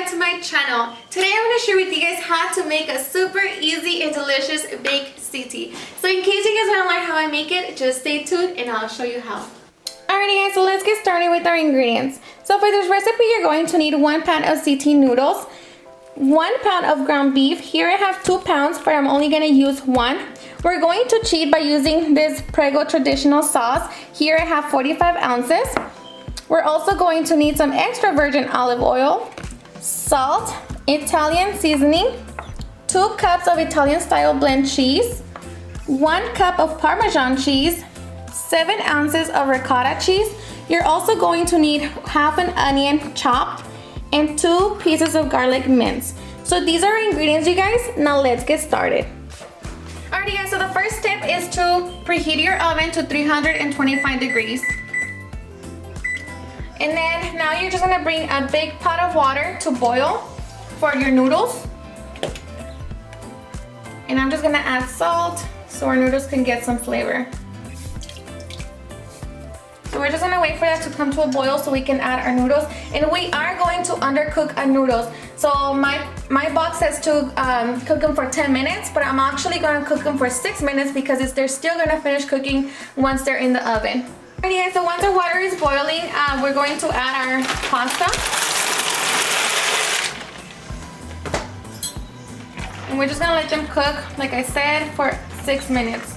back to my channel. Today I'm going to share with you guys how to make a super easy and delicious baked ziti. So in case you guys want to learn how I make it, just stay tuned and I'll show you how. Alrighty guys, so let's get started with our ingredients. So for this recipe you're going to need 1 pound of ziti noodles, 1 pound of ground beef. Here I have 2 pounds, but I'm only going to use 1. We're going to cheat by using this Prego traditional sauce. Here I have 45 ounces. We're also going to need some extra virgin olive oil, salt, Italian seasoning, 2 cups of Italian style blend cheese, 1 cup of Parmesan cheese, 7 ounces of ricotta cheese. You're also going to need half an onion chopped and 2 pieces of garlic mince. So these are our ingredients, you guys. Now let's get started. Alrighty guys, so the first step is to preheat your oven to 325 degrees. And then now you're just gonna bring a big pot of water to boil for your noodles. And I'm just gonna add salt so our noodles can get some flavor. So we're just gonna wait for that to come to a boil so we can add our noodles. And we are going to undercook our noodles. So my box says to cook them for 10 minutes, but I'm actually gonna cook them for 6 minutes because they're still gonna finish cooking once they're in the oven. Alright guys, so once the water is boiling, we're going to add our pasta. And we're just gonna let them cook, like I said, for 6 minutes.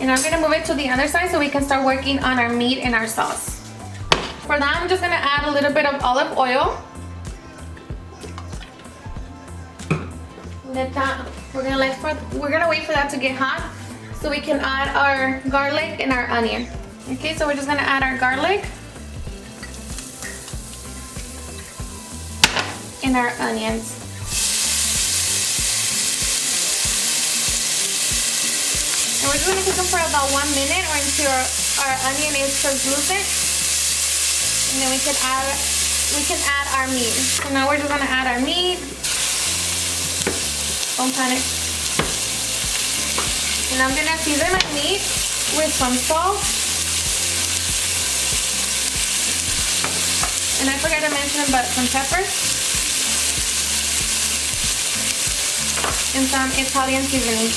And I'm gonna move it to the other side so we can start working on our meat and our sauce. For that, I'm just gonna add a little bit of olive oil. We're gonna wait for that to get hot so we can add our garlic and our onion. Okay, so we're just gonna add our garlic and our onions. And we're just gonna cook them for about 1 minute or until our onion is translucent. And then we can add our meat. So now we're just gonna add our meat. Don't panic. And I'm gonna season my meat with some salt. And I forgot to mention but some pepper. And some Italian seasoning.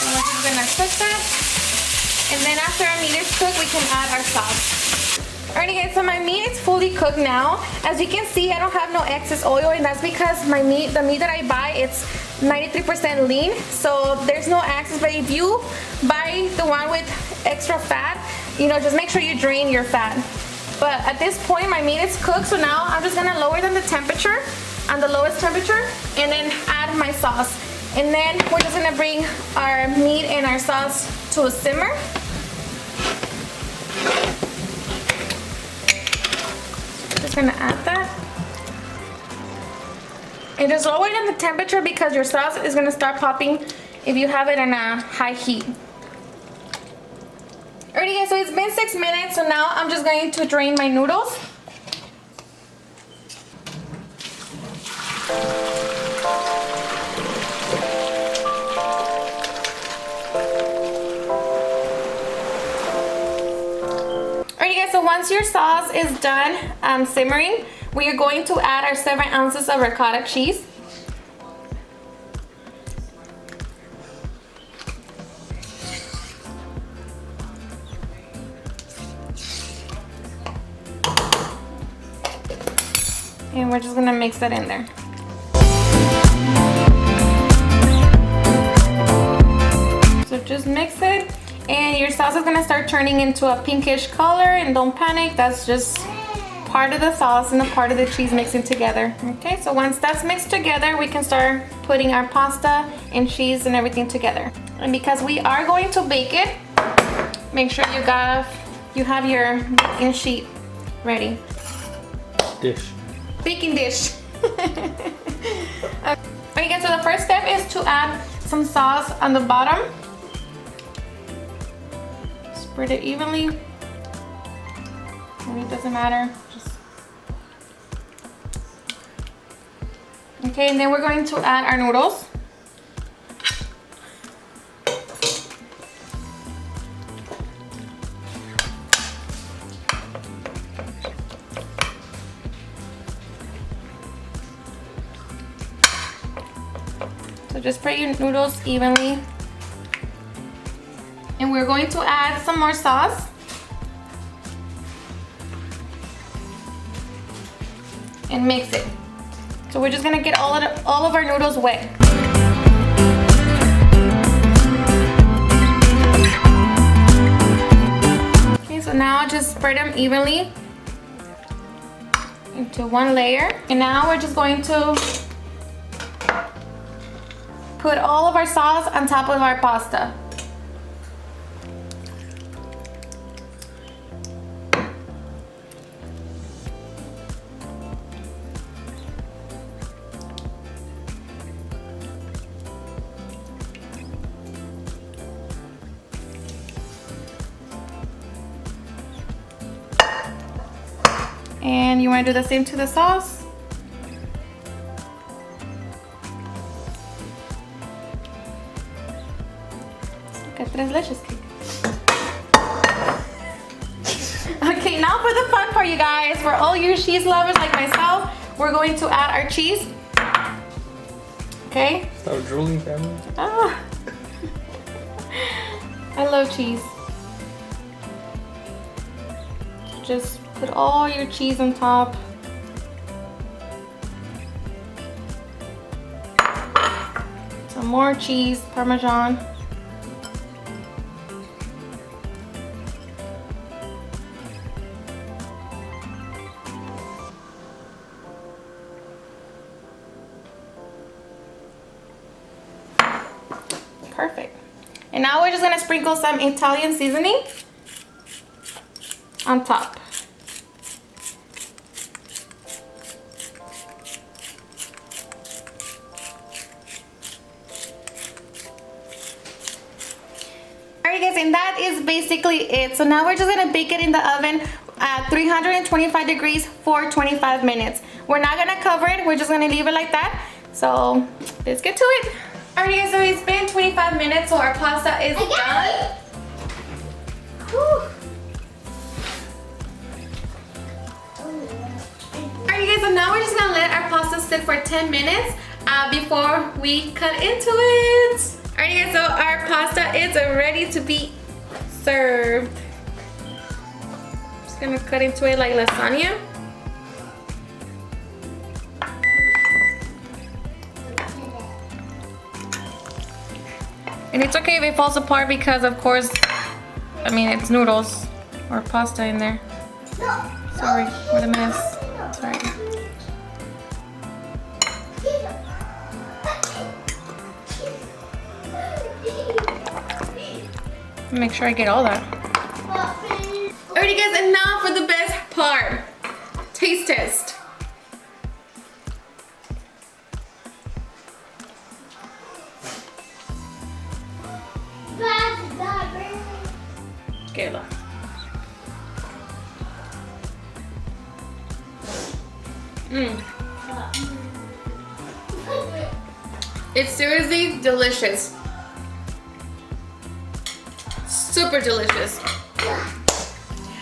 And we're just gonna cook that. And then after our meat is cooked, we can add our sauce. Alrighty guys, so my meat is fully cooked now. As you can see, I don't have no excess oil, and that's because the meat that I buy, it's 93% lean, so there's no excess. But if you buy the one with extra fat, you know, just make sure you drain your fat. But at this point, my meat is cooked, so now I'm just gonna lower the temperature on the lowest temperature, and then add my sauce. And then we're just gonna bring our meat and our sauce to a simmer. Just gonna add that. And just lower it in the temperature because your sauce is gonna start popping if you have it in a high heat. Alrighty guys, so it's been 6 minutes, so now I'm just going to drain my noodles. So once your sauce is done simmering, we are going to add our 7 ounces of ricotta cheese. And we're just gonna mix that in there. So just mix it. And your sauce is gonna start turning into a pinkish color, and don't panic, that's just part of the sauce and a part of the cheese mixing together. Okay, so once that's mixed together, we can start putting our pasta and cheese and everything together. And because we are going to bake it, make sure you have your baking sheet ready. Baking dish. Okay guys, so the first step is to add some sauce on the bottom. Spread it evenly. Maybe it doesn't matter. Okay, and then we're going to add our noodles. just spread your noodles evenly. And we're going to add some more sauce. And mix it. So we're just gonna get all of our noodles wet. Okay, so now I'll just spread them evenly into one layer. And now we're just going to put all of our sauce on top of our pasta. And you want to do the same to the sauce. Look at tres leches cake. Okay, now for the fun part, you guys. For all you cheese lovers like myself, we're going to add our cheese. Okay? Stop drooling, family. Ah. I love cheese. Just put all your cheese on top. Some more cheese, Parmesan. Perfect. And now we're just gonna sprinkle some Italian seasoning on top. Alright guys, and that is basically it. So now we're just gonna bake it in the oven at 325 degrees for 25 minutes. We're not gonna cover it, we're just gonna leave it like that. So let's get to it. Alright guys, so it's been 25 minutes, so our pasta is done. Alright guys, so now we're just gonna let our pasta sit for 10 minutes before we cut into it. Alright guys, so our pasta is ready to be served. Just gonna cut into it like lasagna. And it's okay if it falls apart because of course, I mean it's noodles or pasta in there. Sorry for the mess. Sorry. Make sure I get all that. Alrighty guys, and now for the best part. Taste test. Kayla. It's seriously delicious. Super delicious.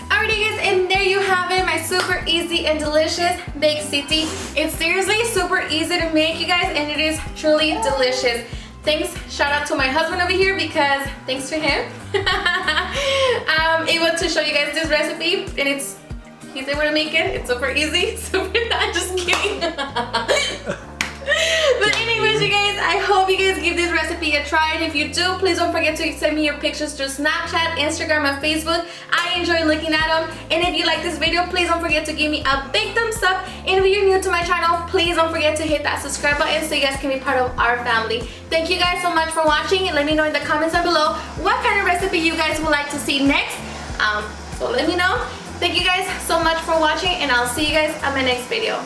Alrighty guys, and there you have it, my super easy and delicious baked Ziti. It's seriously super easy to make, you guys, and it is truly delicious. Thanks, shout out to my husband over here because thanks to him, I'm able to show you guys this recipe, and he's able to make it. It's super easy. I'm just kidding. But anyways, you guys, I hope you guys give this recipe a try, and if you do, please don't forget to send me your pictures through Snapchat, Instagram, and Facebook. I enjoy looking at them. And if you like this video, please don't forget to give me a big thumbs up. And if you're new to my channel, please don't forget to hit that subscribe button so you guys can be part of our family. Thank you guys so much for watching, and let me know in the comments down below what kind of recipe you guys would like to see next. So let me know. Thank you guys so much for watching, and I'll see you guys on my next video.